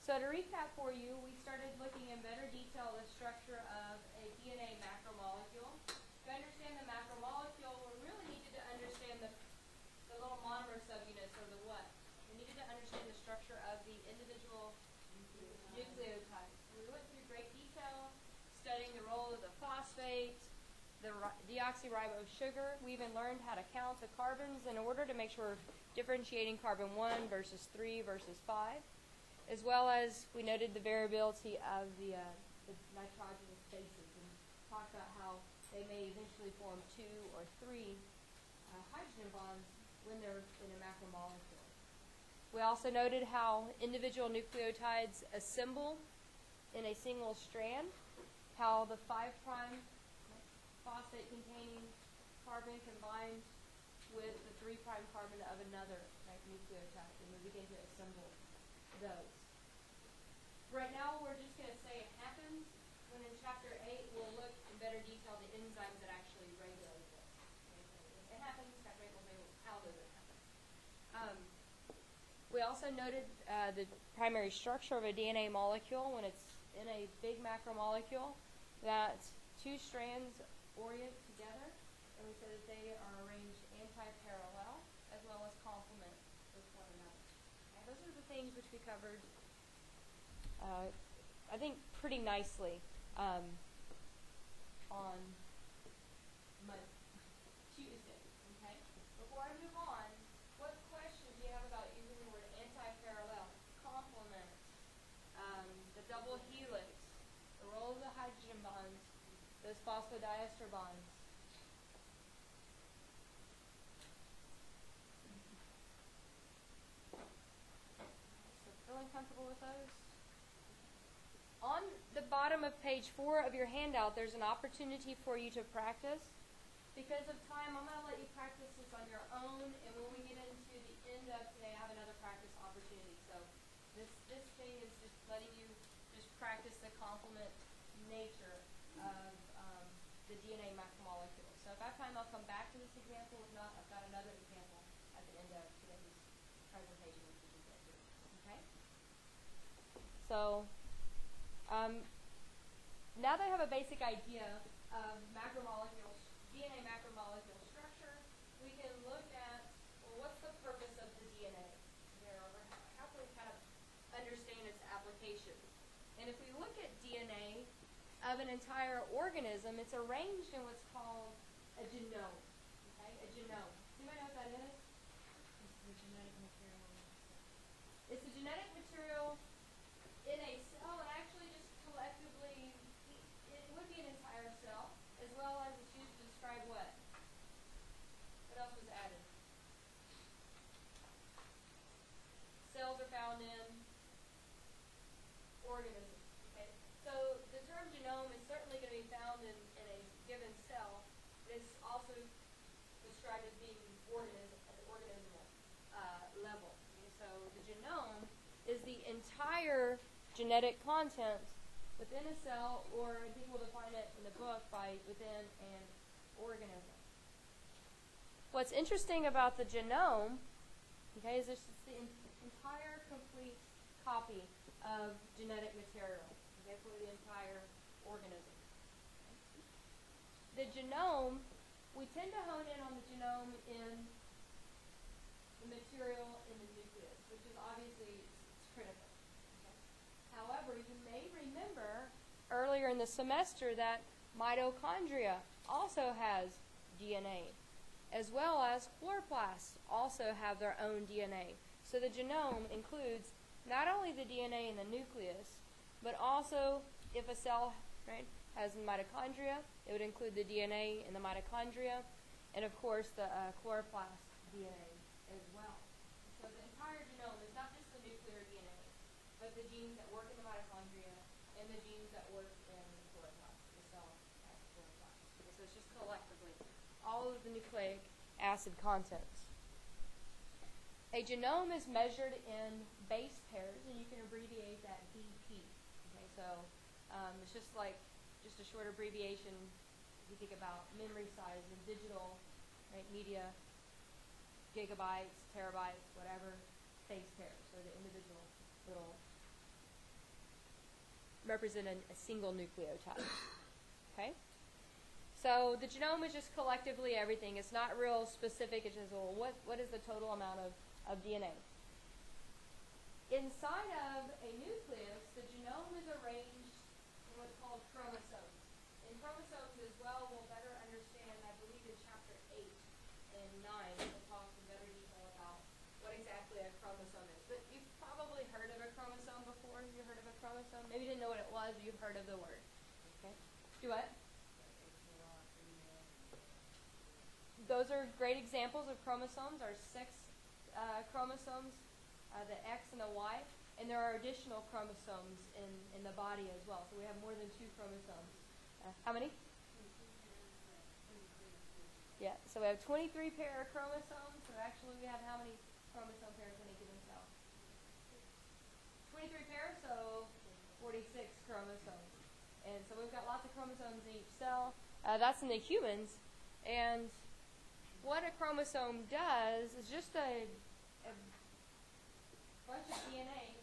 So to recap for you, we started looking in better detail at the structure of a DNA macromolecule. To understand the macromolecule, we really needed to understand the little monomer subunits, or the what. We needed to understand the structure of the individual nucleotides. We went through great detail, studying the role of the phosphate, the deoxyribose sugar. We even learned how to count the carbons in order to make sure we're differentiating carbon 1 versus 3 versus 5. As well as we noted the variability of the nitrogenous bases and talked about how they may eventually form 2 or 3 hydrogen bonds when they're in a macromolecule. We also noted how individual nucleotides assemble in a single strand, how the 5' phosphate containing carbon combines with the 3' carbon of another nucleotide, and we begin to assemble those. Right now we're just going to say it happens, when in Chapter 8 we'll look in better detail the enzymes that actually regulate this. It happens, Chapter 8 will say, how does it happen? We also noted the primary structure of a DNA molecule when it's in a big macromolecule, that 2 strands orient together, and we said that they are arranged anti-parallel as well as complement with one another. Those are the things which we covered, I think, pretty nicely on Tuesday. Okay? Before I move on, what questions do you have about using the word anti-parallel, complement, the double helix, the role of the hydrogen bonds, those phosphodiester bonds? Feeling comfortable with those? On the bottom of page 4 of your handout, there's an opportunity for you to practice. Because of time, I'm going to let you practice this on your own, and when we get into the end of today, I have another practice opportunity. So this thing is just letting you just practice the complement nature of the DNA macromolecule. So if I have time, I'll come back to this example. If not, I've got another example at the end of today's presentation. Okay? So now that I have a basic idea of DNA macromolecule structure, we can look at, well, what's the purpose of the DNA? How can we kind of understand its application? And if we look at DNA of an entire organism, it's arranged in what's called a genome. Okay? A genome. Does anybody know what that is? It's the genetic material. It's the genetic material in a cell, and actually just collectively, it would be an entire cell, as well as it's used to describe what? What else was added? Cells are found in organisms. Okay? So the term genome is certainly going to be found in a given cell. It's also described as being at the organismal level. Okay? So the genome is the entire genetic content within a cell, or I think we'll define it in the book by within an organism. What's interesting about the genome, okay, is this is the entire complete copy of genetic material, okay, for the entire organism. The genome, we tend to hone in on the genome in the material in the nucleus, which is obviously it's critical. However, you may remember earlier in the semester that mitochondria also has DNA, as well as chloroplasts also have their own DNA. So the genome includes not only the DNA in the nucleus, but also if a cell has mitochondria, it would include the DNA in the mitochondria, and of course the chloroplast DNA as well. So the entire genome is not just the nuclear DNA, but the genes that work in the mitochondria and the genes that work in the chloroplast, the cell has chloroplast. Okay, so it's just collectively all of the nucleic acid contents. A genome is measured in base pairs, and you can abbreviate that BP. Okay, so it's just a short abbreviation. If you think about memory size and digital media, gigabytes, terabytes, whatever, base pairs, so the individual little represent a single nucleotide. Okay? So the genome is just collectively everything. It's not real specific. It's just, well, what is the total amount of DNA? Inside of a nucleus, the genome is arranged in what's called chromosomes. And chromosomes as well we'll better understand, I believe, in Chapter 8 and 9, we'll talk in better detail about what exactly a chromosome is. But you've probably heard of a chromosome before. Have you heard of a chromosome? Maybe you didn't know what it was, but you've heard of the word. Okay. Do what? Those are great examples of chromosomes. There are 6 chromosomes, the X and the Y, and there are additional chromosomes in the body as well. So we have more than 2 chromosomes. How many? Yeah, so we have 23 pair of chromosomes. So actually we have how many chromosome pairs in a given cell? 23 pairs, so 46 chromosomes. And so we've got lots of chromosomes in each cell. That's in the humans. And what a chromosome does is just a bunch of DNA,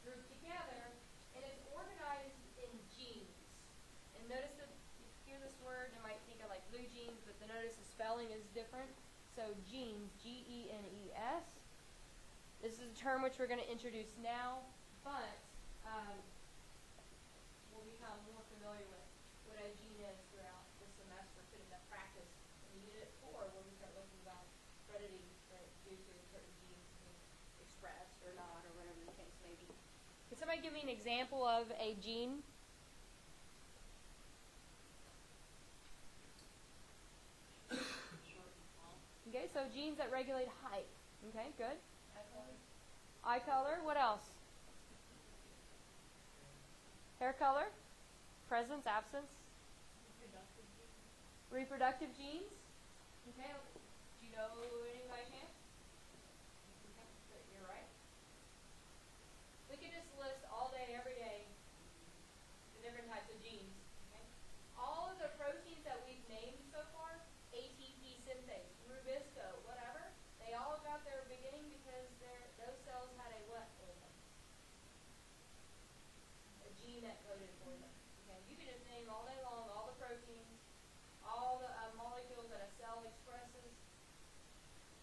grouped together, and it's organized in genes. And notice that if you hear this word, you might think of like blue jeans, but notice the spelling is different. So genes, G-E-N-E-S. This is a term which we're going to introduce now, but we'll become more familiar with what a gene is throughout the semester, put into practice. Unit 4, where we start looking about heredity due to certain genes being expressed or not, or whatever the case may be. Can somebody give me an example of a gene? Okay, so genes that regulate height. Okay, good. Eye color. What else? Hair color. Presence, absence. Reproductive genes. Okay, do you know any by chance? Okay, you're right. We could just list all day, every day, the different types of genes. Okay? All of the proteins that we've named so far, ATP synthase, rubisco, whatever, they all got their beginning because those cells had a what in them? A gene that coded for them. Okay? You can just name all day long all the proteins, all the molecules that a cell expresses,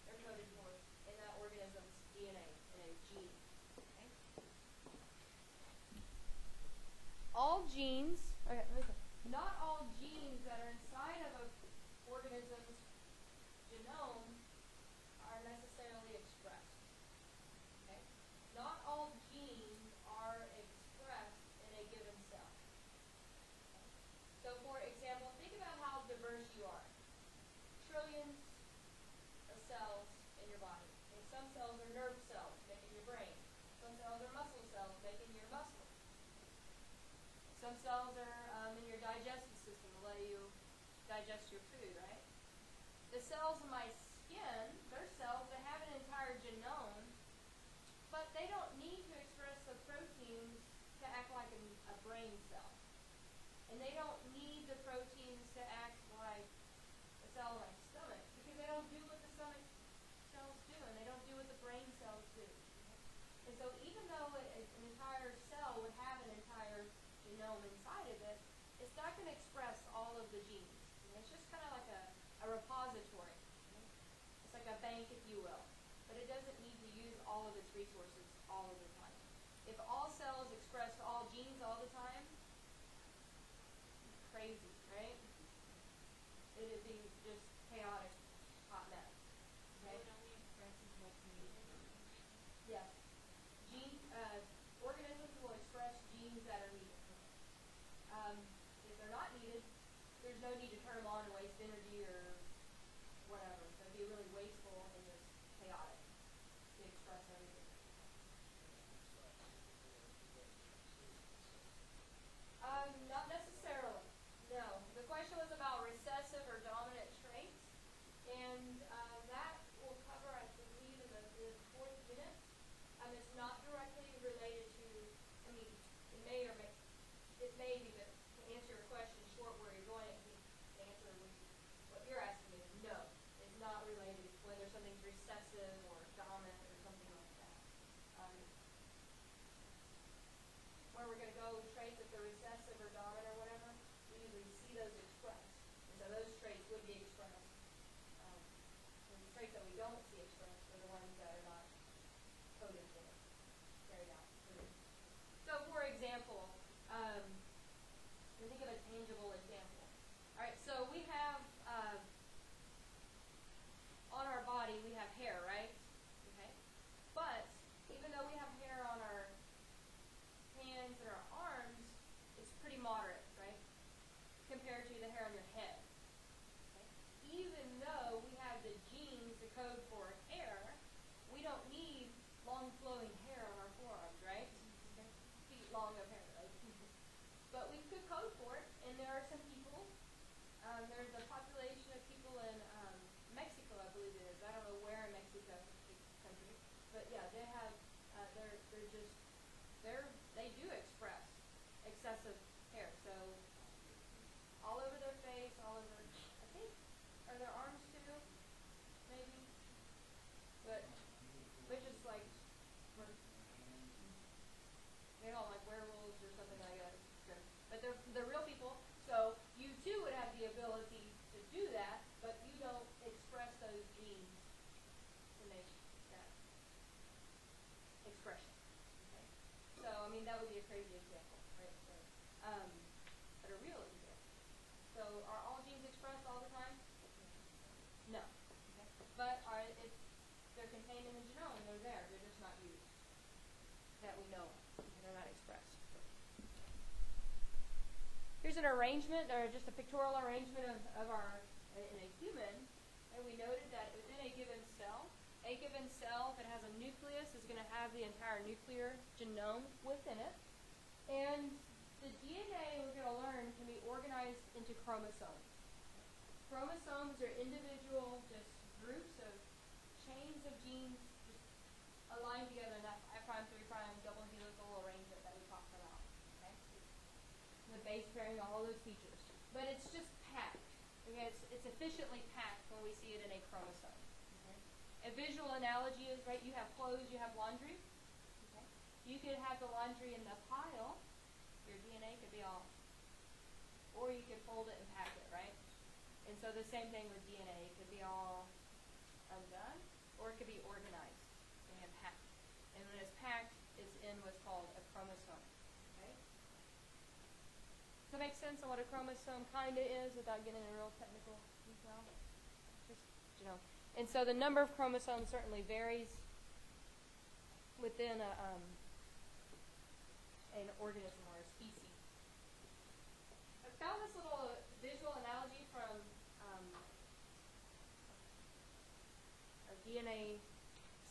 they're coded for in that organism's DNA, in a gene. Okay? All genes, okay, listen, not all genes that are inside of an organism's genome are necessarily expressed. Okay? Not all genes are expressed in a given cell. So, for example, think about how diverse you are. Trillions of cells in your body. And some cells are nerve cells, making your brain. Some cells are muscle cells, making your muscles. Some cells are in your digestive system to let you digest your food, right? The cells in my skin, they're cells that have an entire genome, but they don't need to express the proteins to act like a brain cell. And they don't need the proteins to act like a cell in my stomach, because they don't do what the stomach cells do, and they don't do what the brain cells do. And so even though an entire cell would have an entire genome inside of it, it's not going to express all of the genes. And it's just kind of like a repository. It's like a bank, if you will. But it doesn't need to use all of its resources all of the time. If all cells expressed all genes all the time, crazy, right? It would be just chaotic, hot mess. Okay? Yes. Organisms will express genes that are needed. If they're not needed, there's no need to turn them on and waste energy or whatever. So it'd be really wasteful and just chaotic to express everything. Not necessarily. No. The question was about recessive or dominant traits, and that we'll cover, I believe, in the 4th unit. It's not directly related to, it may be, but to answer your question short where you're going, the answer would be, what you're asking is no. It's not related whether something's recessive or dominant or something like that. Where we're going to go, traits of And so those traits would be expressed. And the traits that we don't see expressed are the ones that are not coded for, carried out. So, for example, think of a tangible example. All right, so we have on our body we have hair, right? Okay, but even though we have hair on our hands and our arms, it's pretty moderate, right? Compared to the hair on your head. Okay? Even though we have the genes to code for hair, we don't need long flowing hair on our forearms, right? Okay? Feet long of hair, right? But we could code for it, and there are some people. There's a population of people in Mexico, I believe it is. I don't know where in Mexico, country, but yeah, they have. They do express excessive hair. So all over their face, all over. I think are their arms too, maybe. But just like they don't like werewolves or something like that. But they're real people. So you too would have the ability to do that, but you don't express those genes to make that expression. Okay? So I mean that would be a crazy example, right? So, but a real example. So are all genes expressed all the time? No. Okay? But if they're contained in the genome, they're there. They're just not used. That we know of. They're not expressed. Here's an arrangement, or just a pictorial arrangement of our, in a human, and we noted that within a given cell, if it has a nucleus, is going to have the entire nuclear genome within it. And the DNA, we're going to learn, can be organized into chromosomes. Chromosomes are individual, just groups of chains of genes just aligned together in that 5' 3' double helical arrangement that we talked about. Okay? The base pairing, all those features. But it's just packed. Okay? It's efficiently packed when we see it in a chromosome. Okay? A visual analogy is, right, you have clothes, you have laundry. Okay? You could have the laundry in the pile. Your DNA could be all. Or you could fold it and pack it, right? And so the same thing with DNA. It could be all undone, or it could be organized and packed. And when it's packed, it's in what's called a chromosome. Okay? Does that make sense on what a chromosome kind of is without getting into real technical detail? Just, And so the number of chromosomes certainly varies within an organism or a species. I found this little visual analogy from a DNA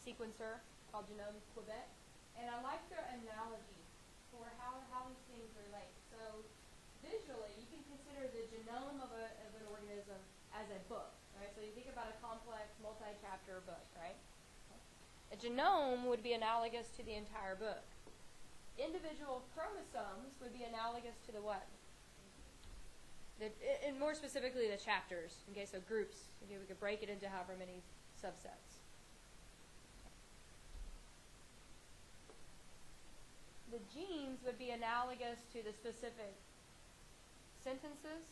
sequencer called Genomes Quebec, and I like their analogy for how these things relate. So visually, you can consider the genome of an organism as a book, right? So you think about a complex, multi-chapter book, right? A genome would be analogous to the entire book. Individual chromosomes would be analogous to the what? And more specifically, the chapters. Okay, so groups. Okay, we could break it into however many subsets. The genes would be analogous to the specific sentences.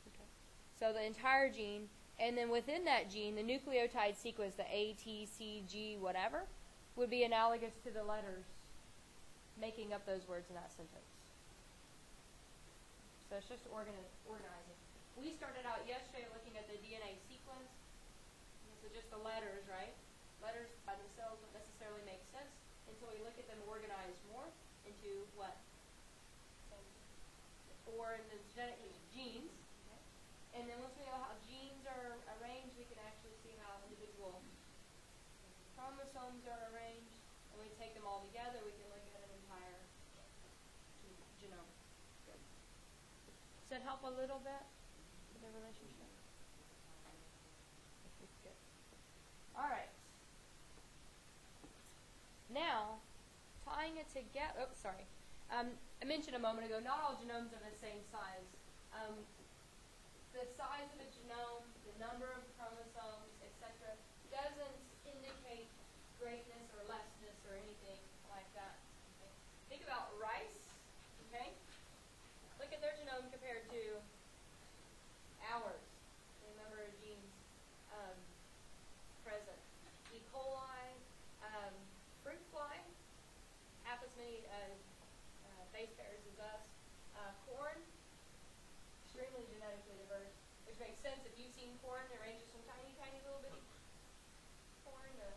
Okay. So the entire gene, and then within that gene, the nucleotide sequence, the A, T, C, G, whatever, would be analogous to the letters making up those words in that sentence. So it's just organizing. We started out yesterday looking at the DNA sequence. So just the letters, right? Letters by themselves don't necessarily make sense until we look at them organized more into what? Or in the genetic genes. Okay? And then once we know how genes are arranged, we can actually see how individual chromosomes are arranged. And we take them all together, we can look at an entire genome. Good. Does that help a little bit with the relationship? Good. All right. Now, tying it together. Oh, sorry. I mentioned a moment ago, not all genomes are the same size. The size of a genome, the number of chromosomes, etc., doesn't indicate greatness or lessness or anything like that. Okay? Think about rice. Okay? look at their genome compared to ours, the number of genes present. E. coli, fruit fly, half as many base pairs as us. Corn, extremely genetically diverse, which makes sense if you've seen corn. It ranges from tiny, tiny little bitty corn to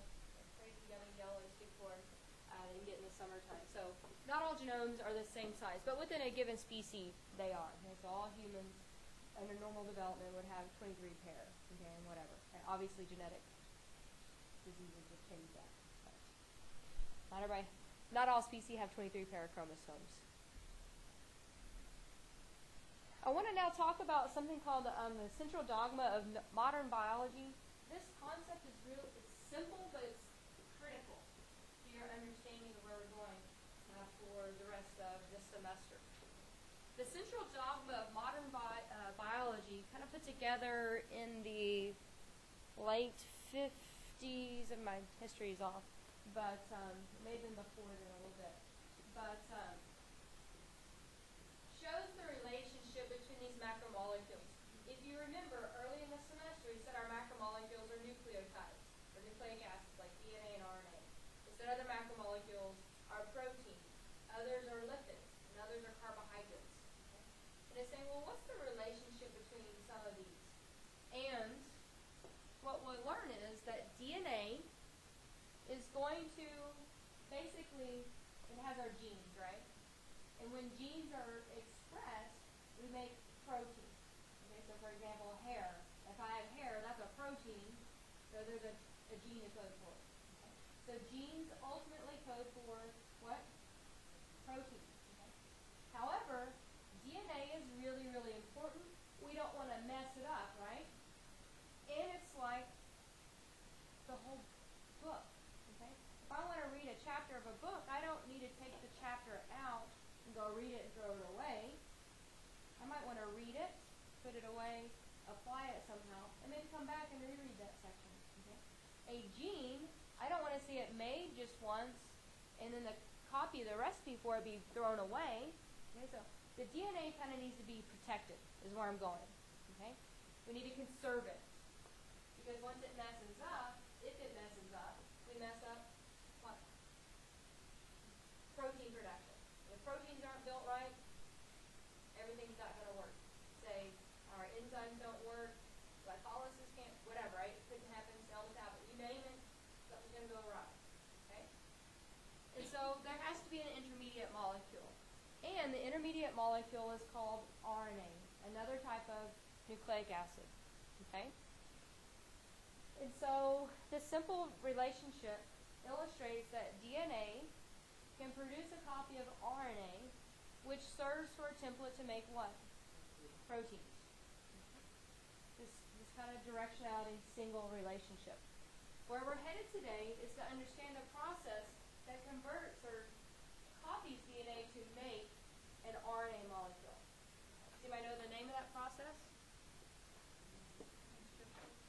crazy yummy yellow stick corn that you get in the summertime. So not all genomes are the same size, but within a given species they are. Okay, so all humans under normal development would have 23 pair, okay, and whatever. And obviously genetic diseases would change that. But not all species have 23 pair of chromosomes. I want to now talk about something called the central dogma of modern biology. This concept is it's simple, but it's critical to your understanding of where we're going for the rest of this semester. The central dogma of modern biology kind of put together in the late 50s, and my history is off, but it may have been before then a little bit. But shows the relationship between these macromolecules. If you remember, early in the semester, we said our macromolecules are nucleotides, or nucleic acids, like DNA and RNA. We said other macromolecules are proteins, others are lipids, and others are carbohydrates. Okay? And it's saying, well, what's the relationship between some of these? And what we'll learn is that DNA is going to, basically, it has our genes, right? And when genes are expressed, we make proteins. Okay, so for example, hair. If I have hair, that's a protein, so there's a gene to code for it. Okay? So genes ultimately code for what? Proteins. Okay? However, DNA is really, really important. We don't want to mess it up, right? And it's like the whole book. Okay? If I want to read a chapter of a book, I don't need to take the chapter out and go read it and throw it away. I might want to read it, put it away, apply it somehow, and maybe come back and reread that section. Okay? A gene, I don't want to see it made just once and then the copy of the recipe for it be thrown away. Okay? So the DNA kind of needs to be protected, is where I'm going. Okay? We need to conserve it. Because once it messes up, if it messes up, we mess up what? Protein production. If proteins aren't built right, everything's not going to work. Say our enzymes don't work, glycolysis can't, whatever, right? It couldn't happen, cell metabolism, you name it, something's going to go wrong. Okay? And so there has to be an intermediate molecule. And the intermediate molecule is called RNA, another type of nucleic acid. Okay? And so this simple relationship illustrates that DNA can produce a copy of RNA, which serves for a template to make what? Proteins. This kind of directionality, single relationship. Where we're headed today is to understand a process that converts or copies DNA to make an RNA molecule. Does anybody know the name of that process?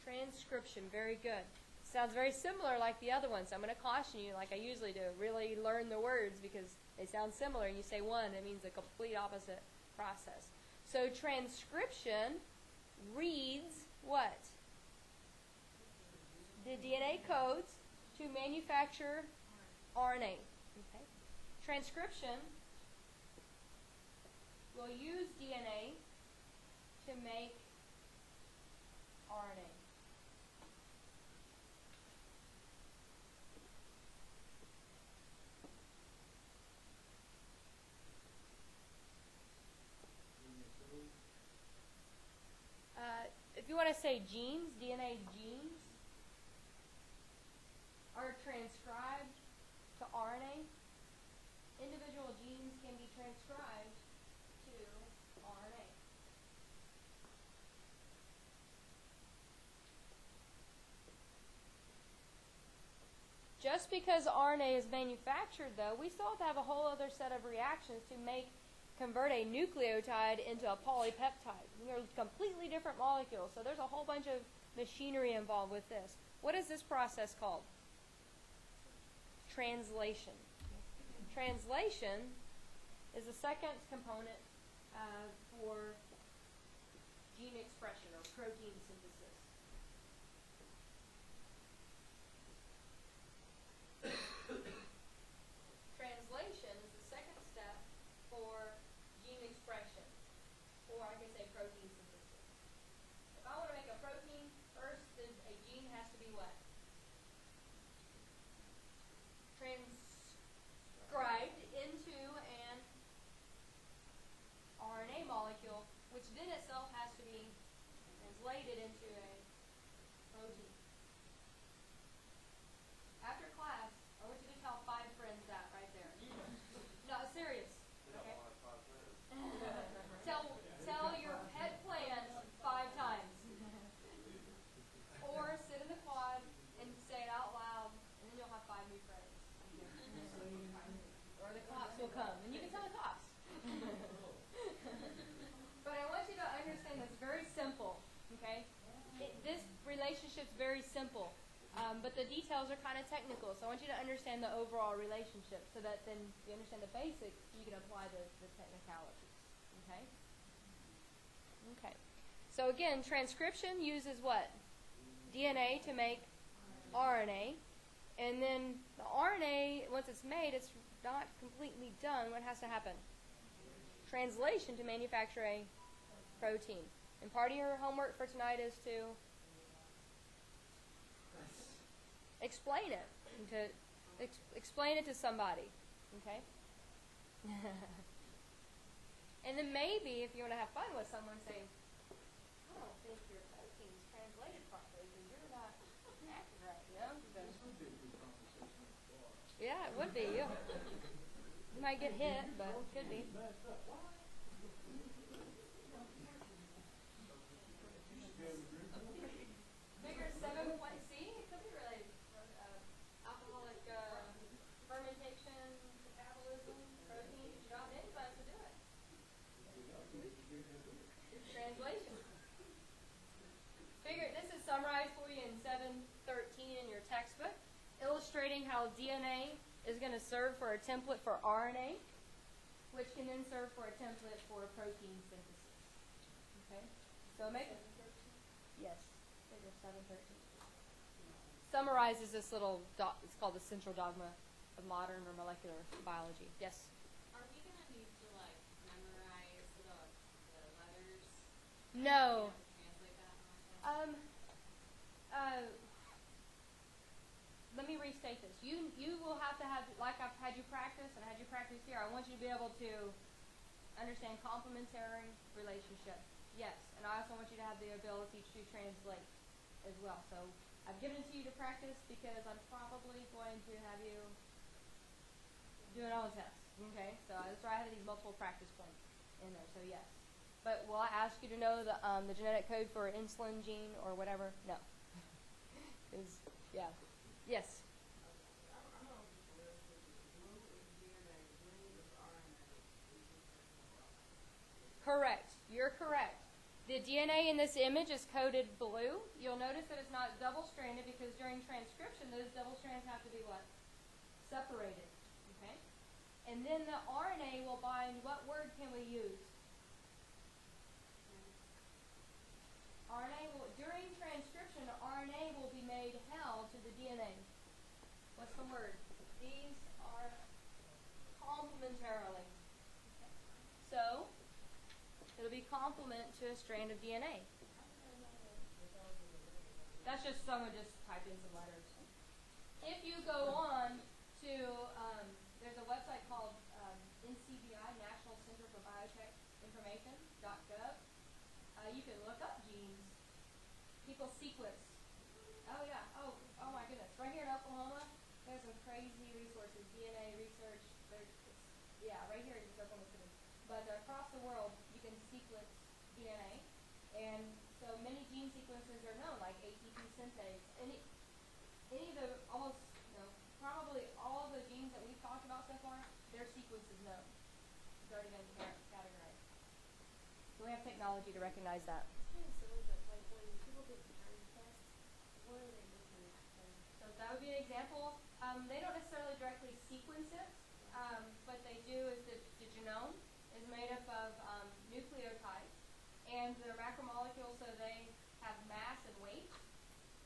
Transcription. Very good. Sounds very similar like the other ones. So I'm going to caution you, like I usually do, really learn the words because they sound similar. You say one, it means a complete opposite process. So transcription reads what? The DNA codes to manufacture RNA. Okay. Transcription will use DNA to make RNA. If you want to say genes, DNA genes are transcribed to RNA. Individual genes can be transcribed to RNA. Just because RNA is manufactured, though, we still have to have a whole other set of reactions to convert a nucleotide into a polypeptide. They're completely different molecules, so there's a whole bunch of machinery involved with this. What is this process called? Translation. Translation is the second component for gene expression or protein synthesis. Translation is the second step for gene expression, or I can say protein synthesis. If I want to make a protein, first a gene has to be what? Transcribed into an RNA molecule, which then itself has to be translated into a protein. After class, I want you to tell 5 friends that right there. No, serious. Okay. Tell your pet plant 5 times. Or sit in the quad and say it out loud, and then you'll have 5 new friends. Or the cops will come, and you can tell the cops. But I want you to understand this very simple, okay? This relationship's very simple, but the details are kind of technical, so I want you to understand the overall relationship so that then you understand the basics, you can apply the technicalities, okay? Okay. So again, transcription uses what? DNA to make RNA, and then the RNA, once it's made, it's not completely done. What has to happen? Translation to manufacture a protein. And part of your homework for tonight is to explain it. To explain it to somebody. Okay? And then maybe, if you want to have fun with someone, say, I don't think your protein's translated properly because you're not acting right, you know? Yeah, it would be. You might get hit, but it could be. Figure 7 point C, it could be related. Alcoholic fermentation, metabolism, protein. You don't have any class to do it. Translation. Figure, this is summarized for you in 7:13 in your textbook, illustrating how DNA is going to serve for a template for RNA, which can then serve for a template for protein synthesis. Okay? So make it. Yes, figure 7:13. Summarizes this little, it's called the central dogma of modern or molecular biology. Yes? Are we going to need to, like, memorize the letters? No. Translate that? Let me restate this. You will have to have, like I've had you practice, and I had you practice here, I want you to be able to understand complementary relationship. Yes, and I also want you to have the ability to translate as well. So I've given it to you to practice because I'm probably going to have you do it on a test. Okay, so that's why I have these multiple practice points in there. So yes, but will I ask you to know the genetic code for an insulin gene or whatever? No. Yeah. Yes. Correct. You're correct. The DNA in this image is coded blue. You'll notice that it's not double-stranded because during transcription, those double strands have to be what? Separated. Okay? And then the RNA will bind, what word can we use? During transcription, RNA will be made held to the DNA. What's the word? These are complementarily. Okay. So, it'll be complement to a strand of DNA. That's just someone just typed in some letters. If you go on to, there's a website called NCBI, National Center for Biotech Information.gov. You can look up genes. People sequence. Oh yeah. Oh my goodness. Right here in Oklahoma, there's some crazy resources. DNA research. Right here in Oklahoma City. But across the world, you can sequence DNA, and so many gene sequences are known, like ATP synthase. Any of the probably all of the genes that we've talked about so far, their sequence is known. It's already been categorized. So we have technology to recognize that. So that would be an example. They don't necessarily directly sequence it. What they do is the genome is made up of nucleotides, and they're macromolecules, so they have mass and weight.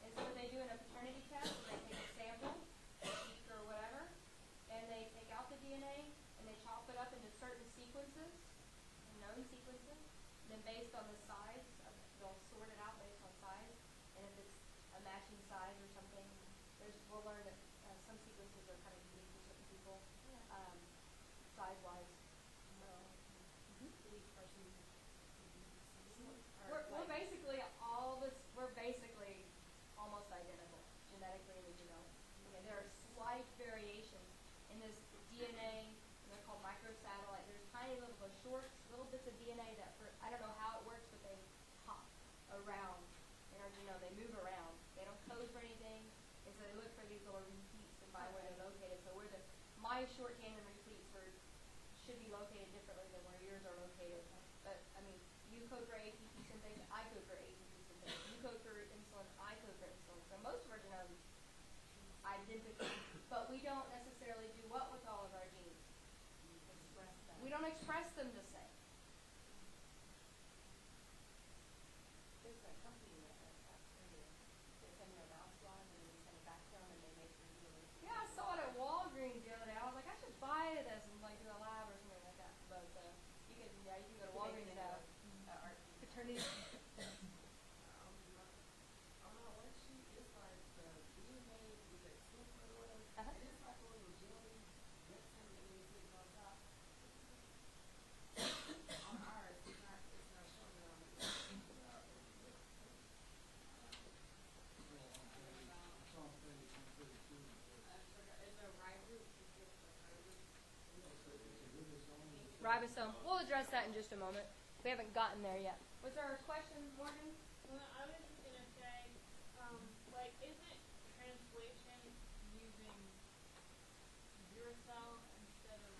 And so what they do in a paternity test is they take a sample, a sheep or whatever, and they take out the DNA and they chop it up into certain sequences, known sequences, and then based on the size, they'll sort it out based on size, and if it's a matching size or something, we'll learn that some sequences are kind of unique to certain people, size-wise. So, Each person we're basically almost identical genetically in the genome. Okay, there are slight variations in this DNA. They're called microsatellite. There's tiny little bits of DNA that, I don't know how it works, but they hop around in our genome. They move around. They don't code for anything, and so they look for these little repeats and find where they're located. So my short tandem repeats should be located differently than where yours are located. But I mean, you code for ATP synthase, I code for ATP synthase. You code for insulin, I code for insulin. So most of our genomes identical, but we don't necessarily do what with all of our genes? express them. We don't express them the same. There's a company that does that for you. They send you a mouse log and then you send it back to them and they make your DNA. Yeah, I saw it at Walgreens the other day. I was like, I should buy this and like do a lab or something like that. But you can go to Walgreens and have paternity. One sheet is like the DNA with a super oil, Uh-huh. and it's like a little jelly. Next time you sit on top. On ours, it's not showing it on the Is there ribose? Ribosome. We'll address that in just a moment. We haven't gotten there yet. Was there a question, Morgan? Well, I was just gonna say, isn't translation using uracil instead of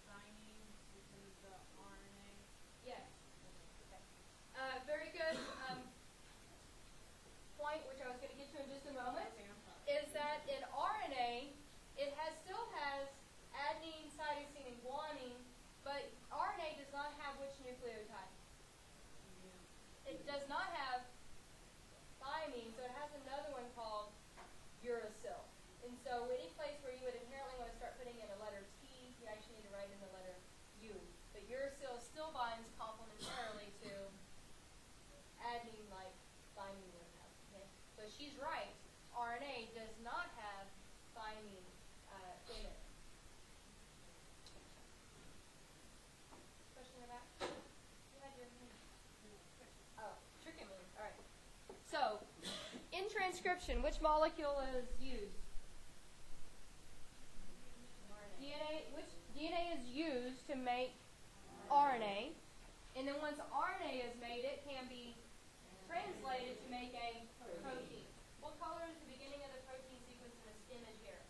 thymine because of the RNA? Yes. Okay. Very good point, which I was going to get to in just a moment, is that in RNA, it still has adenine, cytosine, and guanine, but RNA does not have which nucleotide? It does not have thymine, so it has another one called uracil. And so any place where you would inherently want to start putting in a letter T, you actually need to write in the letter U. But uracil still binds complementarily to adenine like thymine would have. Okay? So she's right. RNA does not have thymine in it. Question in the back? You had your hand. Oh, tricking me. All right. So, in transcription, which molecule is used? Which DNA is used to make RNA, and then once RNA is made, it can be translated to make a protein. What color is the beginning of the protein sequence in this image here?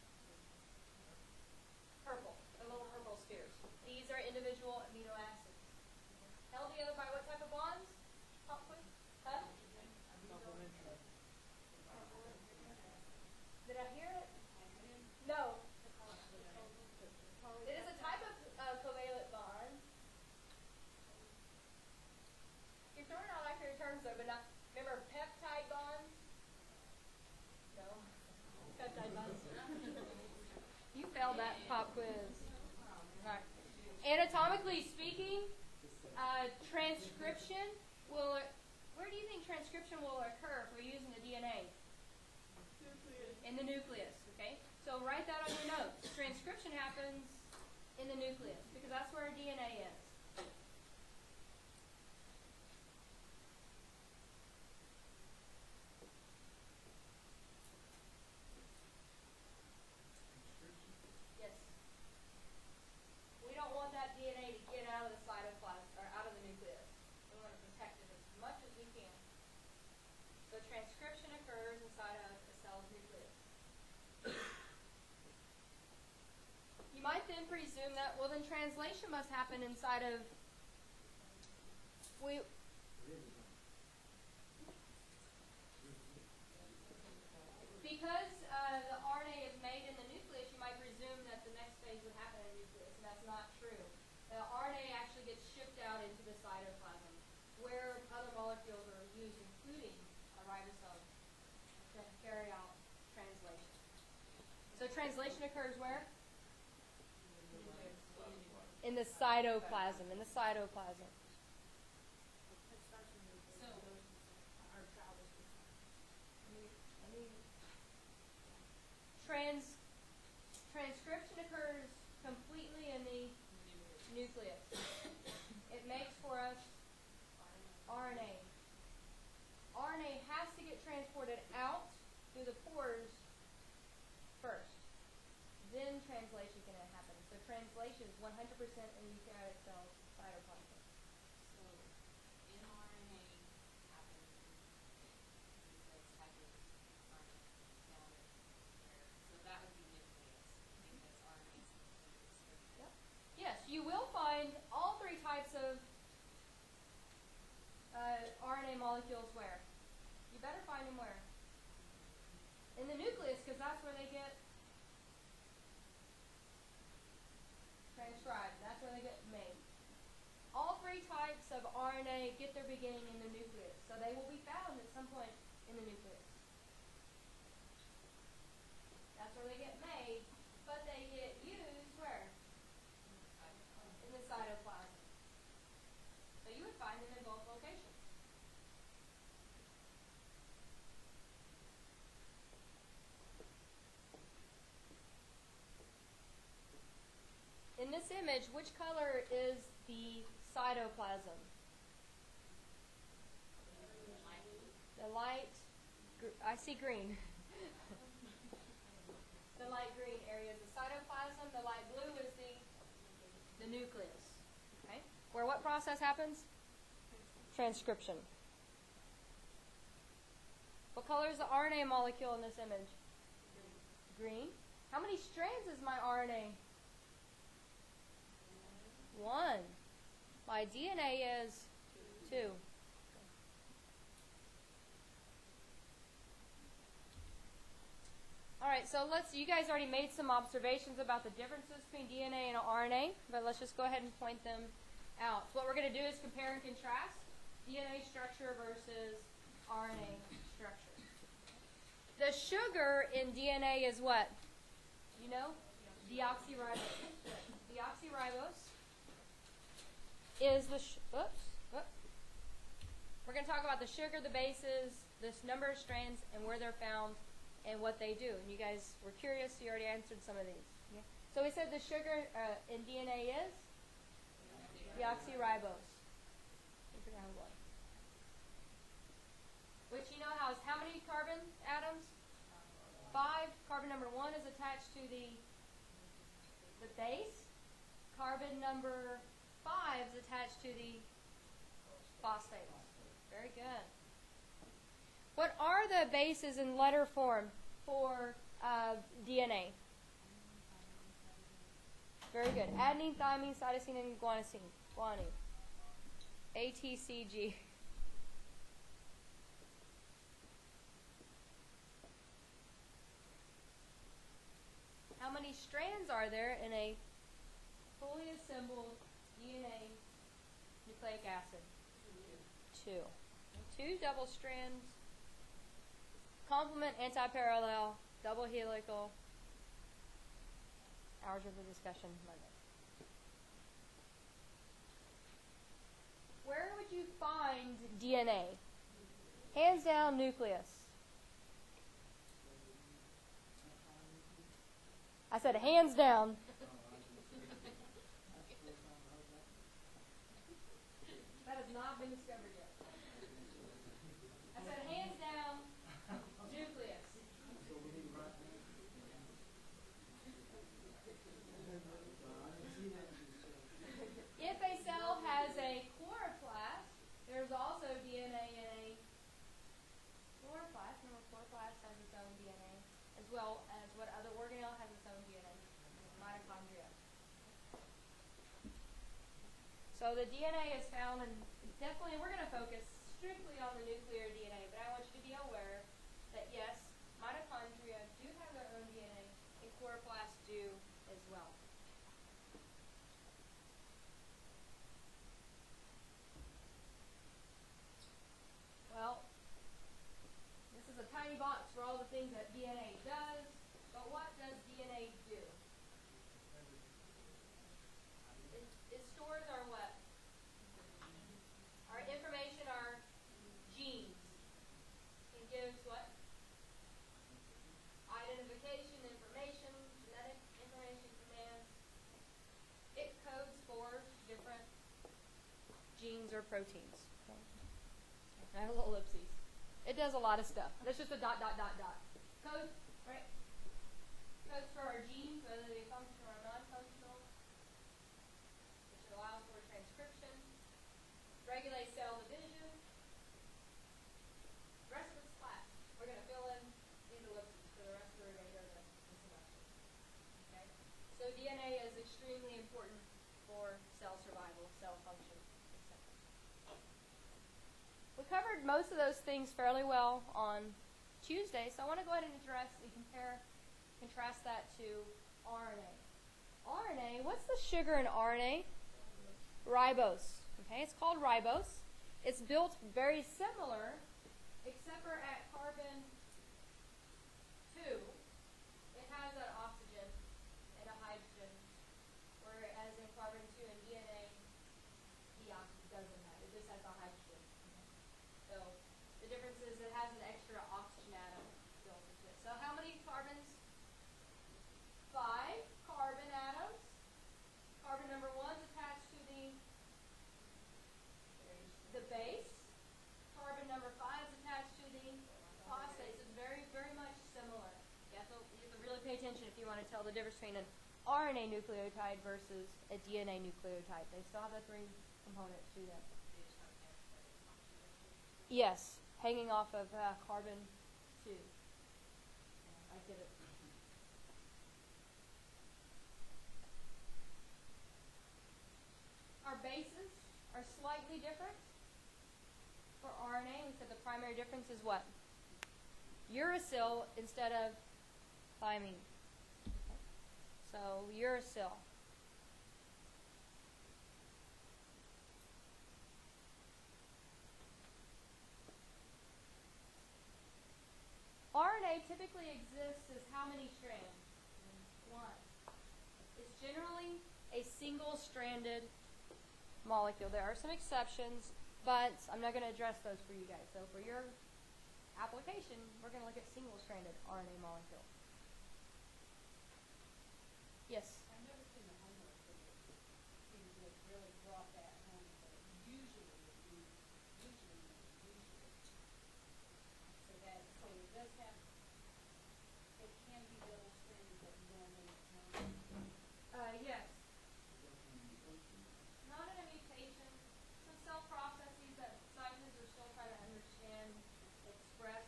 Purple, the little purple spheres. These are individual amino acids. Held together by what type of bonds? Huh? Did I hear it? No. It is a type of covalent bond. You're throwing out accurate terms though, but not. Remember peptide bonds? No. Peptide bonds. You failed that pop quiz. Alright. Anatomically speaking, transcription will. Where do you think transcription will occur if we're using the DNA? In the nucleus, okay? So write that on your notes. Transcription happens in the nucleus because that's where our DNA is. Yes. We don't want that DNA to get out of the cytoplasm or out of the nucleus. We want to protect it as much as we can. So transcription occurs inside of a cell's nucleus. You might then presume that, well, then translation must happen inside of. Because the RNA is made in the nucleus, you might presume that the next phase would happen in the nucleus, and that's not true. the RNA actually gets shipped out into the cytoplasm, where other molecules are used, including a ribosome, to carry out translation. So translation occurs where? In the cytoplasm. In the cytoplasm. Transcription occurs completely in the nucleus. It makes for us RNA. RNA has to get transported out through the pores first. Then translation can happen. So translation is 100% in the eukaryotic cell cytoplasm. So, mRNA happens in the type of RNA down there. So that would be nucleus, because RNA is description. Yep. Yes, you will find all three types of RNA molecules where? You better find them where? In the nucleus, because that's where they get transcribed. That's where they get made. All three types of RNA get their beginning in the nucleus. So they will be found at some point in the nucleus. That's where they get made, but they get used where? In the cytoplasm. So you would find them in both locations. In this image, which color is the cytoplasm? The light, I see green. The light green area is the cytoplasm. The light blue is the nucleus. Okay? Where what process happens? Transcription. What color is the RNA molecule in this image? Green. How many strands is my RNA? 1. My DNA is 2. Alright, so you guys already made some observations about the differences between DNA and RNA, but let's just go ahead and point them out. So what we're going to do is compare and contrast DNA structure versus RNA structure. The sugar in DNA is what? You know? Deoxyribose. Deoxyribose is the we're going to talk about the sugar, the bases, this number of strands, and where they're found, and what they do. And you guys were curious, so you already answered some of these. Yeah. So we said the sugar in DNA is deoxyribose. Which you know has how many carbon atoms? 5. Carbon number 1 is attached to the base. Carbon number 5 is attached to the phosphate. Very good. What are the bases in letter form for DNA? Very good. Adenine, thymine, cytosine, and guanosine. Guanine. ATCG. How many strands are there in a fully assembled DNA nucleic acid? 2. 2 double strands. Complement, antiparallel, double helical. Hours of the discussion Monday. Where would you find DNA? Hands down, nucleus. I said hands down. That has not been discovered yet. I said hands down, nucleus. If a cell has a chloroplast, there's also DNA in a chloroplast. Remember, chloroplast has its own DNA, as well as what other organelle has its own DNA, mitochondria. So the DNA is found, and definitely we're going to focus strictly on the nuclear DNA, but I want you to be aware that yes, mitochondria do have their own DNA, and chloroplasts do as well. things that DNA does, but what does DNA do? It stores our what? Our information, our genes. It gives what? Identification, information, genetic information commands. It codes for different genes or proteins. I have a little ellipses. It does a lot of stuff. That's just a dot, dot, dot, dot. Code, right? Codes for our genes, whether they functional or non-functional, which allows for transcription, regulates cell division. The rest of it's class. We're going to fill in these ellipses for the rest of the remainder of the semester. Okay? So DNA is extremely important for cell survival, cell function, etc. We covered most of those things fairly well on Tuesday, so I want to go ahead and address and contrast that to RNA. RNA, what's the sugar in RNA? Ribose. Okay, it's called ribose. It's built very similar, except for at carbon 2, it has an oxygen and a hydrogen, whereas in carbon 2 and DNA, the oxygen doesn't have it. It just has the hydrogen. So the difference is it has an extra oxygen atom built into it. So how many carbons? 5 carbon atoms. Carbon number 1 is attached to the base. Carbon number 5 is attached to the phosphate. So it's very, very much similar. You have to really pay attention if you want to tell the difference between an RNA nucleotide versus a DNA nucleotide. They still have the 3 components to them. Yes, hanging off of carbon 2. I get it. Our bases are slightly different. For RNA, we said the primary difference is what? Uracil instead of thymine. Okay. So uracil. RNA typically exists as how many strands? 1. It's generally a single-stranded molecule. There are some exceptions, but I'm not going to address those for you guys. So for your application, we're going to look at single-stranded RNA molecule. Yes? I've never seen a homework that seems to have really brought that home, but usually. So it does have, it can be double stranded, but normally it's not. Yes. Not in a mutation. Some cell processes that scientists are still trying to understand, express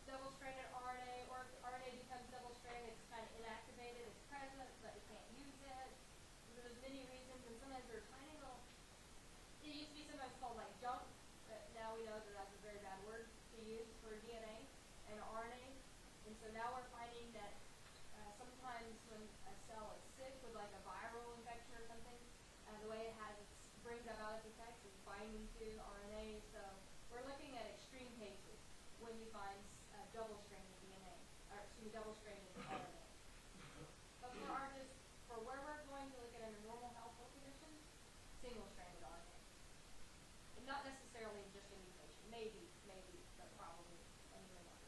double-stranded RNA, or if RNA becomes double-stranded, it's kind of inactivated, it's present, but you can't use it. So there's many reasons, and sometimes there's tiny little, it used to be sometimes called like junk, but now we know that that's a very bad word to use for DNA and RNA. And so now we're finding that sometimes when a cell is sick with like a viral infection or something, the way it brings about its effects is binding to RNA. So we're looking at extreme cases when you find double-stranded DNA, or excuse me, double-stranded RNA. But for where we're going to look at under normal healthful conditions, single-stranded RNA. And not necessarily just a mutation. Maybe, but probably anyway not.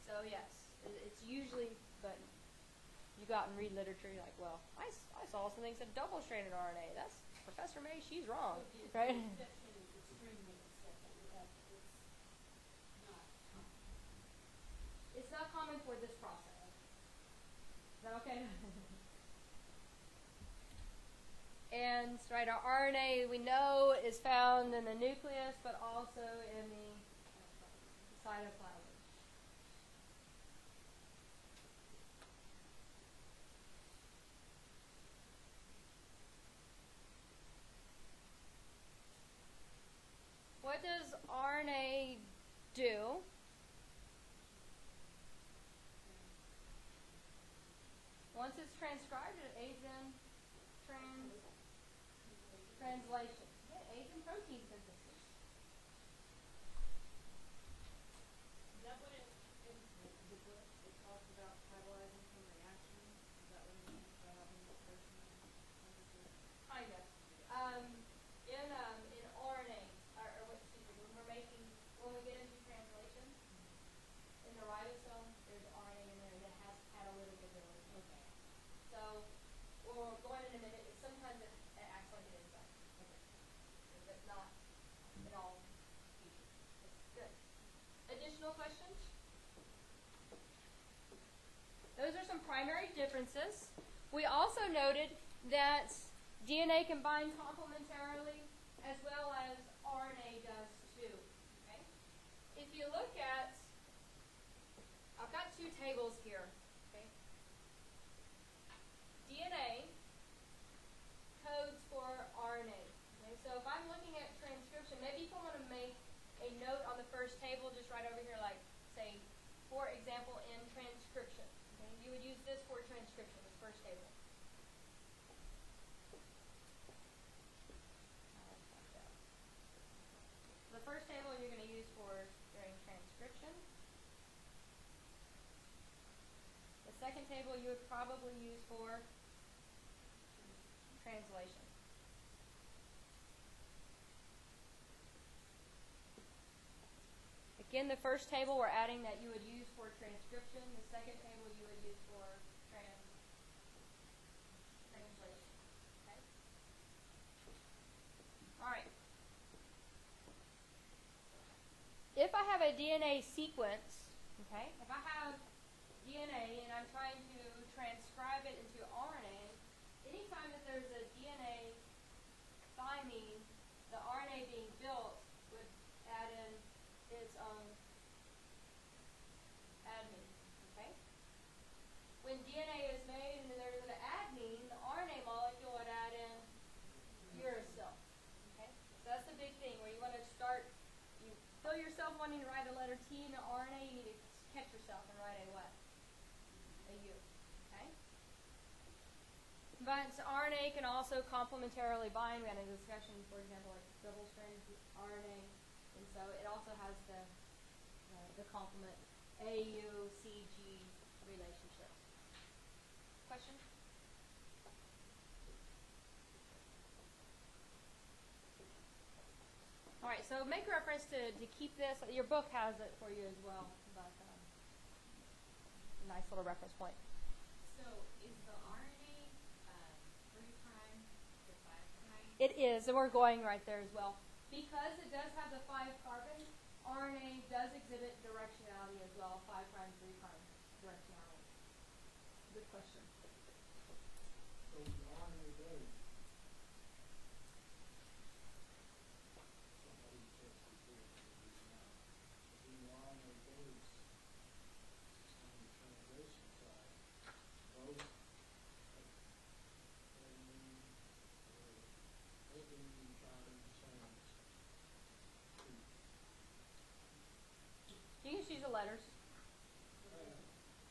So yes, it's usually, but you go out and read literature, you're like, well, I saw something that said double-stranded RNA. That's Professor May, she's wrong, right? The exception is extremely acceptable. It's not common. It's not common for this process. Is that okay? And right, our RNA we know is found in the nucleus, but also in the cytoplasm. What does RNA do? Once it's transcribed, it aids in translation. Yeah, it aids in protein synthesis. Is that what it primary differences. We also noted that DNA can bind complementarily as well as RNA does too. Okay? If you look at, I've got two tables here. Okay? DNA codes for RNA. Okay? So if I'm looking at transcription, maybe if I want to make a note on the first table, just right over here, like, say, for example, in transcription. Okay? You would use this for transcription, this first table. The first table you're going to use for during transcription. The second table you would probably use for translation. Again, the first table we're adding that you would use for transcription. The second table you would use for translation. Okay? All right. If I have a DNA sequence, okay, if I have DNA and I'm trying to transcribe it into RNA, anytime that there's a DNA thymine, the RNA being built would add in its own adenine. Okay? When DNA is made and there's an adenine, the RNA molecule would add in uracil. Okay? So that's the big thing where you want to start, you feel yourself wanting to write a letter T in the RNA, you need to catch yourself and write a what? A U. Okay? But RNA can also complementarily bind. We had a discussion, for example, like double-stranded RNA, and so it also has the complement AU-CG relationship. Question? All right, so make reference to keep this. Your book has it for you as well, but a nice little reference point. So is the RNA 3' to 5'? It is, and we're going right there as well. Because it does have the 5 carbon, RNA does exhibit directionality as well, 5', 3' directionality. Good question. So the RNA base, somebody just referred to this now, the RNA base on the translation side, those adenine trying to change to You can just use the letters.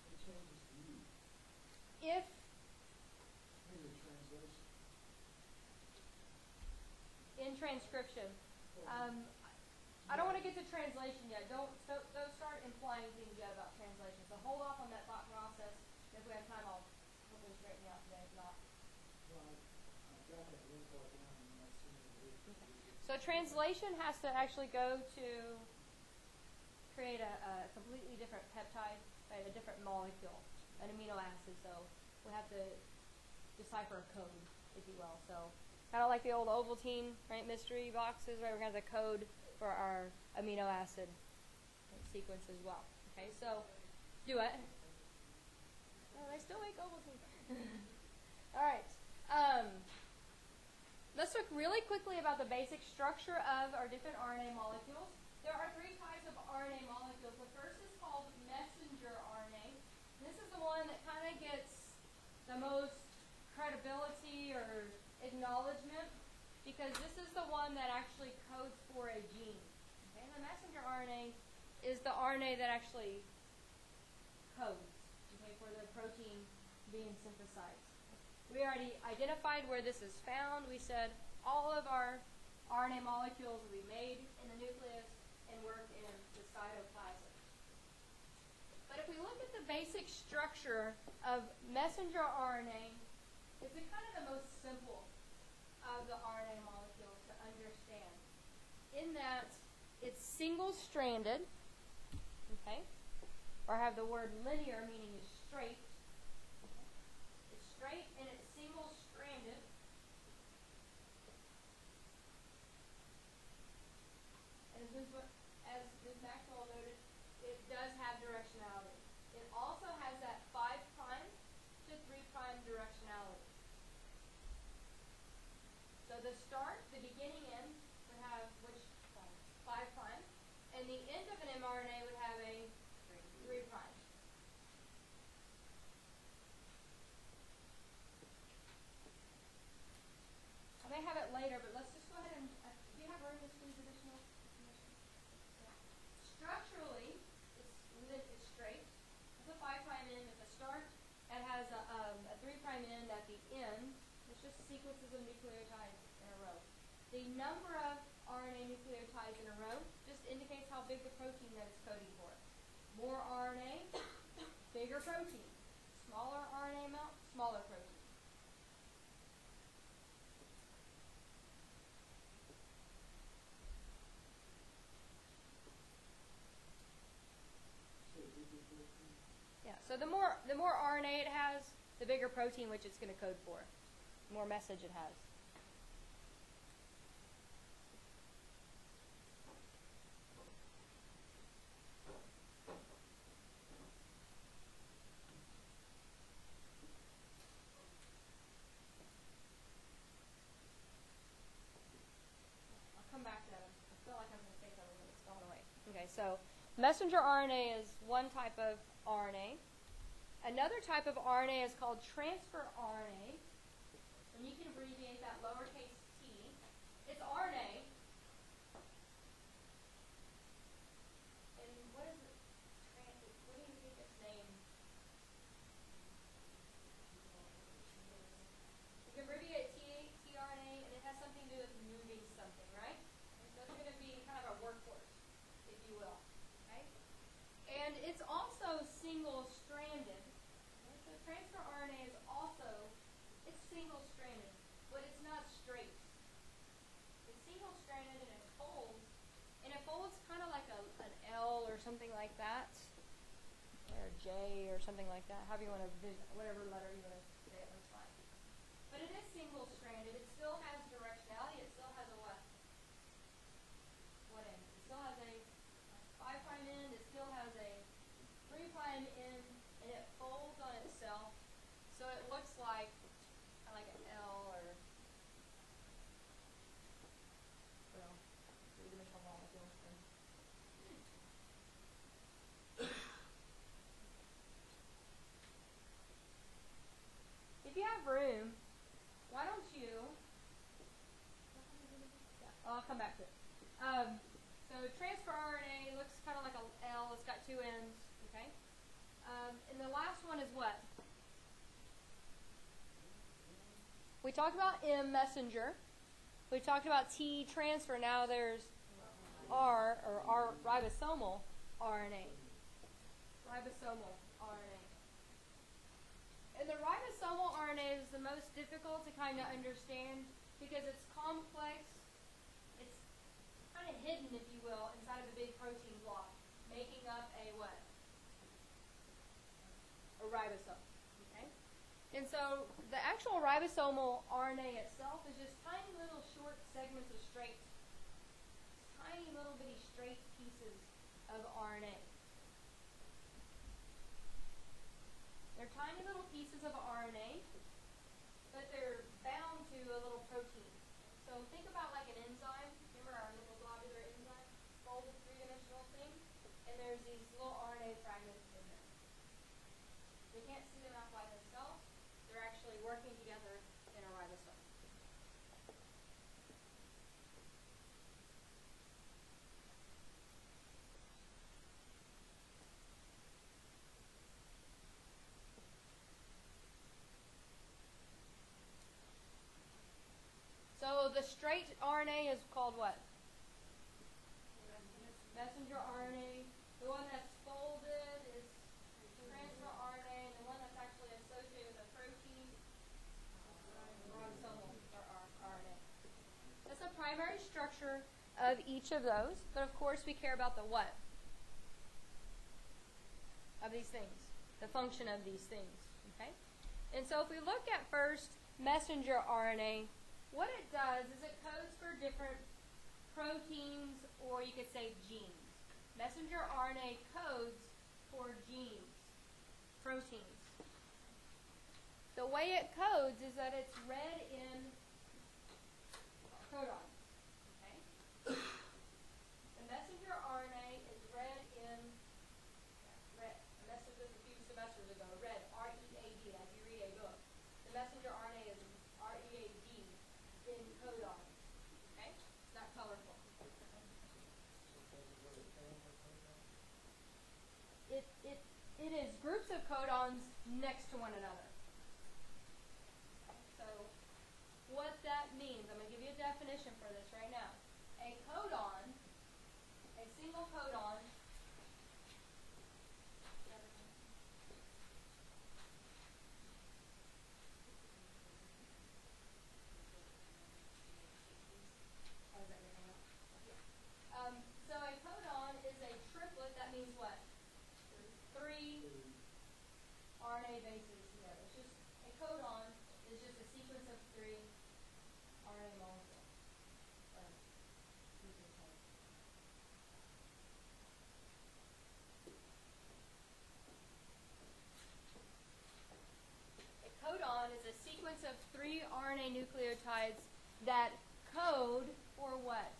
it changes to you If in the translation. in transcription, I don't want to get to translation yet. Don't start implying things yet about translation. So hold off on that thought process. If we have time, I'll hopefully straighten you out today. If not. Well, I've got that link part down and I've seen it. So translation has to actually go to create a completely different peptide, right, a different molecule, an amino acid. So we have to decipher a code, if you will. So kind of like the old Ovaltine, right, mystery boxes, right? We're going to have the code for our amino acid sequence as well. Okay, so do it. Oh, they still make Ovaltine. All right. Let's talk really quickly about the basic structure of our different RNA molecules. There are 3 types of RNA molecules. The first is called messenger RNA. This is the one that kind of gets the most credibility or acknowledgement because this is the one that actually codes for a gene. Okay? The messenger RNA is the RNA that actually codes, okay, for the protein being synthesized. We already identified where this is found. We said all of our RNA molecules will be made in the nucleus and work in the cytoplasm. But if we look at the basic structure of messenger RNA, it's kind of the most simple of the RNA molecules to understand, in that it's single-stranded, okay, or have the word linear, meaning it's straight. It's straight and it's single-stranded. And as Ms. Maxwell noted, it does have directionality. It also has that 5' start, the beginning end would have which 5 prime, and the end of an mRNA would have a 3 prime. I may have it later, but let's just go ahead and, do you have room to squeeze additional information? Yeah. Structurally, it's straight. It's a 5 prime end at the start. It has a 3 prime end at the end. It's just sequences of nucleotides in a row. The number of RNA nucleotides in a row just indicates how big the protein that it's coding for. More RNA, bigger protein. Smaller RNA amount, smaller protein. Yeah, so the more RNA it has, the bigger protein which it's going to code for. The more message it has. I'll come back to that. I feel like I'm going to say something, but it's gone away. Okay, so messenger RNA is one type of RNA. Another type of RNA is called transfer RNA, and you can abbreviate that lowercase t. It's RNA. And what is it? What do you think its name? You can abbreviate tRNA, and it has something to do with moving something, right? And so it's going to be kind of a workhorse, if you will. Okay? And it's also single-stranded. Okay? So transfer RNA is also, it's single-stranded, but it's not straight. It's single-stranded and it folds kind of like an L or something like that, or J or something like that, however you want to, whatever letter you want to say it, that's fine. But it is single-stranded. It still has directionality. It still has a what? What end? It still has a 5 prime end. It still has a 3 prime end, and it folds on itself. So it looks like kind of like an L or, well, three-dimensional molecule. If you have room, why don't you, I'll come back to it. So transfer RNA looks kind of like an L. It's got 2 ends, okay? And the last one is what? We talked about M, messenger. We talked about T, transfer. Now there's R, or R, ribosomal RNA. Ribosomal RNA. And the ribosomal RNA is the most difficult to kind of understand because it's complex. It's kind of hidden, if you will, inside of a big protein block, making up a what? A ribosome. Okay? And so the actual ribosomal RNA itself is just tiny little short segments of straight, tiny little bitty straight pieces of RNA. They're tiny little pieces of RNA, but they're bound to a little protein. So think about like an enzyme. Remember our little globular enzyme? Folded three-dimensional thing? And there's these little RNA fragments in there. We can't see them out by themselves. They're actually working together in a ribosome. So the straight RNA is called what? Messenger RNA. The one that's folded is transfer RNA, and the one that's actually associated with a protein is ribosomal RNA. That's the primary structure of each of those, but of course we care about the what? Of these things. The function of these things. Okay? And so if we look at first messenger RNA, what it does is it codes for different proteins, or you could say genes. Messenger RNA codes for genes, proteins. The way it codes is that it's read in codon. Okay? The messenger RNA is read in read. A message was a few semesters ago. Read, R-E-A-D, as you read a book. The messenger RNA is R-E-A-D in codon. Okay? It's not colorful. It is groups of codons next to one another. So what that means, I'm going to give you a definition for this right now. A codon, a single codon, so a codon is a triplet. That means what? Three RNA bases together. It's just a codon is just a sequence of 3 RNA molecules. A codon is a sequence of 3 RNA nucleotides that code for what?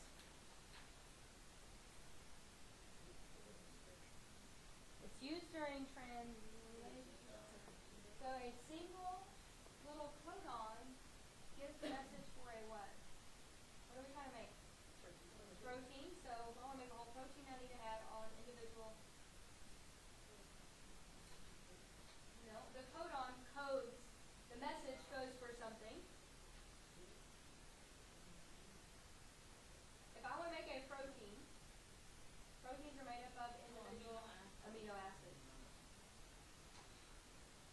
It's used during translation. So a single little codon gives the message for a what? What are we trying to make? Protein. So if I want to make a whole protein, I need to add on individual. No, the codon codes. The message goes for something. If I want to make a protein, proteins are made up of individual amino acids.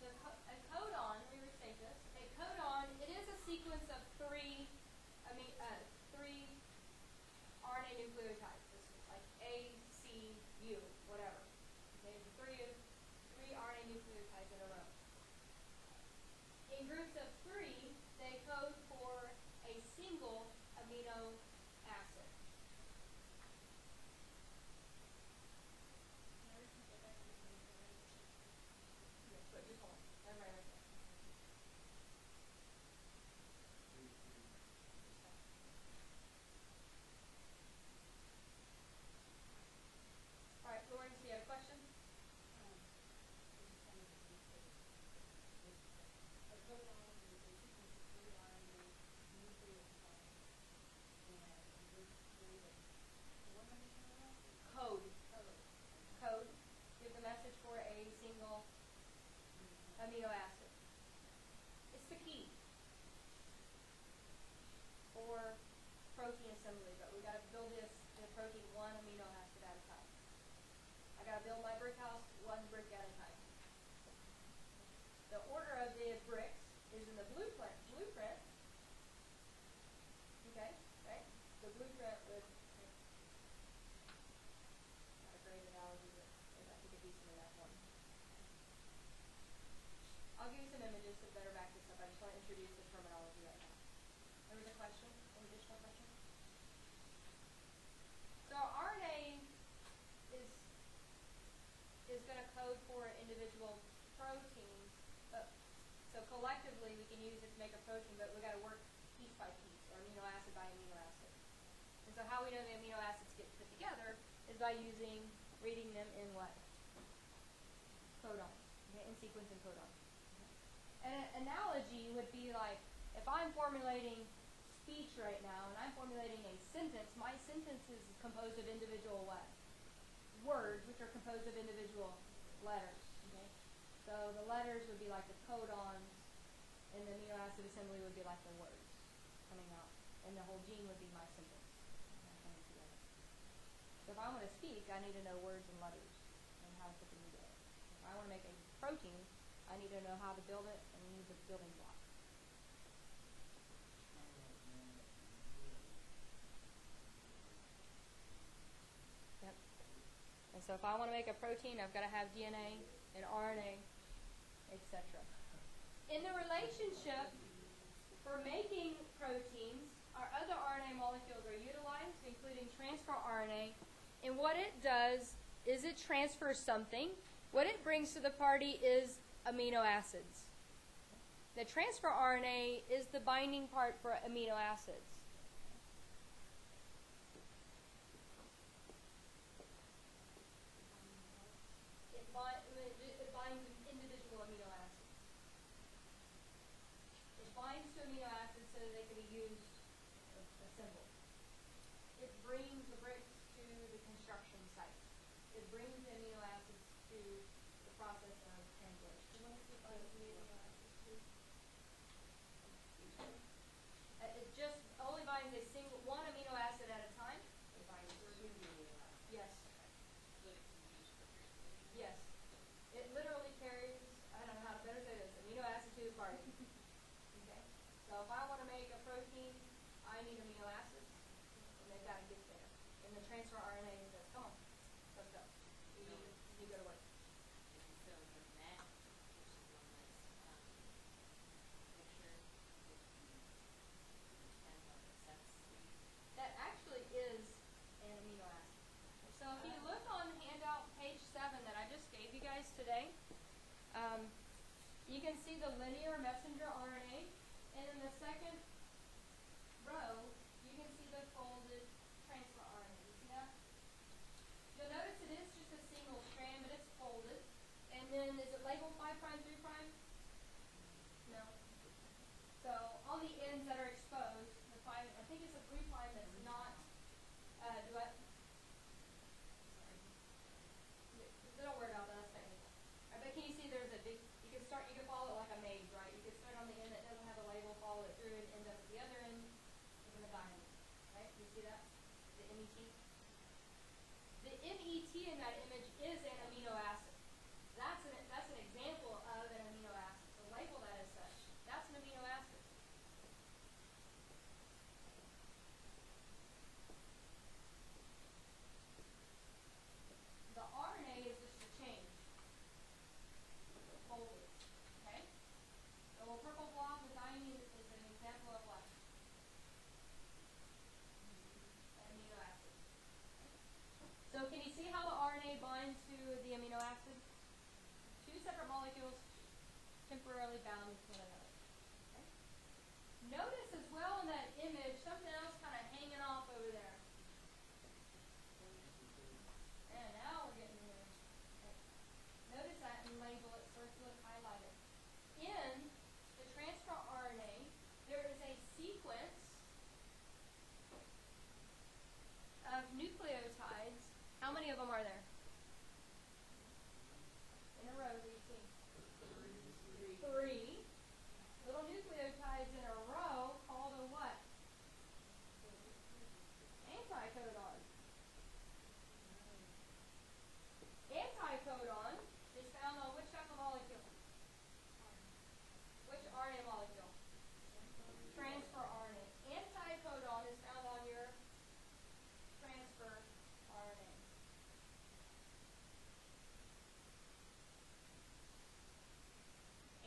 A codon, let me restate this. A codon, it is a sequence of 3 RNA nucleotides. This is like A, C, U, whatever. Okay, three RNA nucleotides in a row. In groups of 3, they code for a single amino acid. Yes, but just hold on. Everybody right there. All right, Lawrence, do you have a question? A codon is a sequence of 3 RNA nucleotides and group 3 of 4 amino acids. Code. Give the message for a single amino acid. It's the key for protein assembly, but we got to build this in a protein 1 amino acid at a time. I got to build my brick house 1 brick at a time. The order of the bricks is in the blueprint. Okay, right? The blueprint with not a great analogy, but I think a decent enough one. I'll give you some images to better back this up. I just want to introduce the terminology right now. There was a question? An additional question? So RNA is going to code for individual proteins. So collectively we can use it to make a protein, but we've got to work piece by piece, or amino acid by amino acid. And so how we know the amino acids get put together is by reading them in what? Codons. Okay, in sequence and codons. Okay. An analogy would be like, if I'm formulating speech right now, and I'm formulating a sentence, my sentence is composed of individual what? Words, which are composed of individual letters. Okay? So the letters would be like the codons, and the amino acid assembly would be like the words coming out, and the whole gene would be my sentence coming together. So if I want to speak, I need to know words and letters and how to put them together. If I want to make a protein, I need to know how to build it and need the building blocks. Yep. And so if I want to make a protein, I've got to have DNA and RNA, etc. In the relationship for making proteins, our other RNA molecules are utilized, including transfer RNA. And what it does is it transfers something. What it brings to the party is amino acids. The transfer RNA is the binding part for amino acids. assembled. It brings the bricks to the construction site. It brings the amino acids to the process of translation. What does it bind the amino acids to? It just only binds one amino acid at a time. It binds to the amino acid. Yes. So that it can be used for translation. Yes. It literally carries, I don't know how to better say this, amino acid to the party. Okay? So if I want to make a protein, I need amino acids, and they've got to get there. And the transfer RNA says, come on, let's go. You go to work. And so the net, which is on this picture, would be depends on the sex speed. That actually is an amino acid. So if you look on handout page 7 that I just gave you guys today, you can see the linear messenger RNA, and in the second row, you can see the folded transfer RNA. You see that? You'll notice it is just a single strand, but it's folded. And then is it labeled 5', 3'? No. So on the ends that are exposed, the 5, I think it's a 3' that's not, don't worry about that, that's technical. But can you see there's a big, you can follow it like a maze, right? You could start on the end that doesn't have a label, follow it through, and end up at the other end, in the diamond, right? You see that? The MET? The MET in that image is an amino acid. That's an example of an amino acid. So label that as such. That's an amino acid. The RNA is just a change. Folded. Okay? The little purple blob, the thymine, is an example of what? An amino acid. So can you see how the RNA binds to the amino acid? Two separate molecules temporarily bound with one another. Okay? Notice as well in that image something else kind of hanging off over there. And now we're getting there. Okay. Notice that and label it, circle it, highlight it. In the transfer RNA, there is a sequence of nucleotides. How many of them are there? In a row, you see. 3 little nucleotides in a row called a what? Anticodon. Anticodon is found on which type of molecule? Which RNA molecule? Transfer RNA. Anticodon is found on your transfer RNA.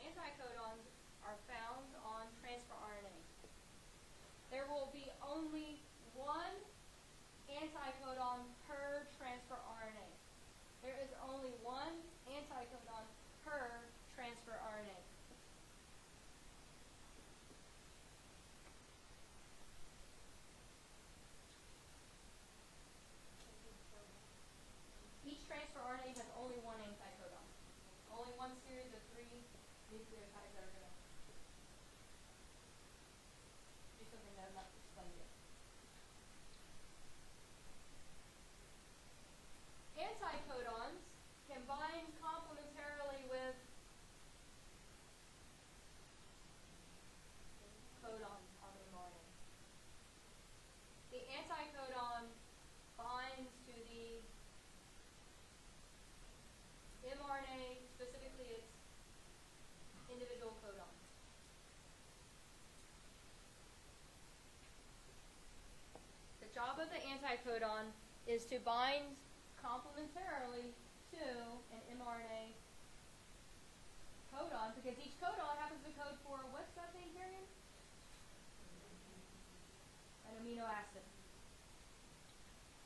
Anticodons are found on transfer RNA. There will be only one anticodon per transfer RNA. There is only one anticodon per transfer RNA. Each transfer RNA has only one anticodon. Only one series of 3 nucleotides that are going to do something that I'm not explaining yet. Anticodons can bind complementarily with codons on the mRNA. The anticodon binds to the mRNA, specifically its individual codons. The job of the anticodon is to bind complementarily to an mRNA codon, because each codon happens to code for, what's that thing, Karen? An amino acid.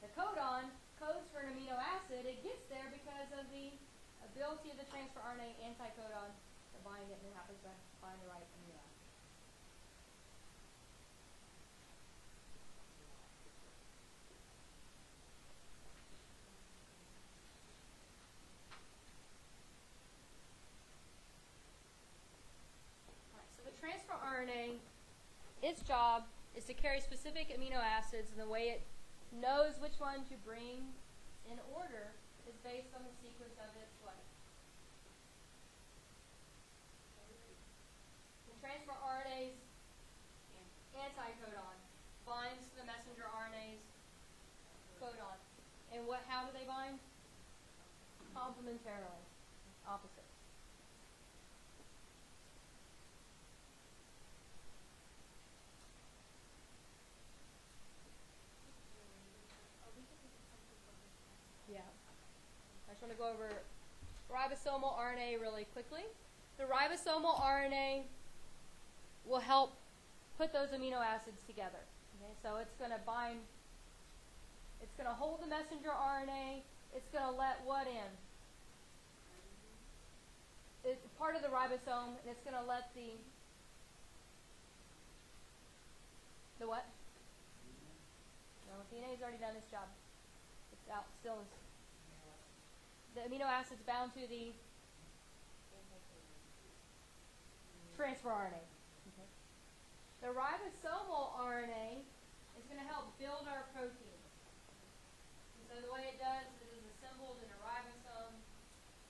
The codon codes for an amino acid. It gets there because of the ability of the transfer RNA anticodon to bind it, and it happens to find the right amino acid. Alright, so the transfer RNA, its job is to carry specific amino acids, and the way it knows which one to bring in order is based on the sequence of its what? The transfer RNA's anticodon binds to the messenger RNA's codon. And how do they bind? Complementarily. Opposite. Yeah. I just want to go over ribosomal RNA really quickly. The ribosomal RNA will help put those amino acids together. Okay, so it's going to bind, it's going to hold the messenger RNA, it's going to let what in? It's part of the ribosome, and it's going to let the what? No, DNA's already done its job. It's out, still is. The amino acids bound to the transfer RNA. Okay. The ribosomal RNA is going to help build our protein. And so the way it does is it is assembled in a ribosome.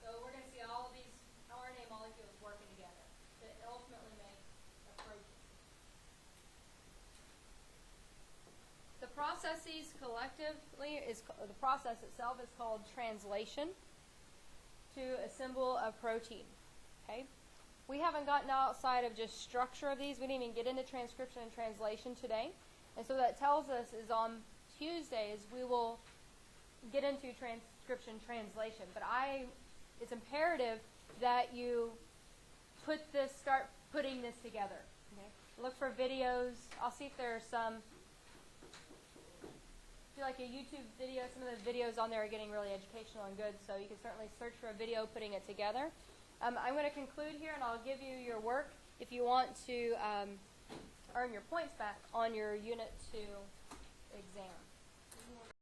So we're going to see all of these RNA molecules working together to ultimately make a protein. The processes collectively the process itself is called translation to assemble a protein. Okay? We haven't gotten outside of just structure of these. We didn't even get into transcription and translation today. And so that tells us is on Tuesdays we will get into transcription translation. But it's imperative that you start putting this together. Okay? Look for videos. I'll see if there are some. Do like a YouTube video. Some of the videos on there are getting really educational and good, so you can certainly search for a video putting it together. I'm going to conclude here, and I'll give you your work if you want to earn your points back on your Unit 2 exam.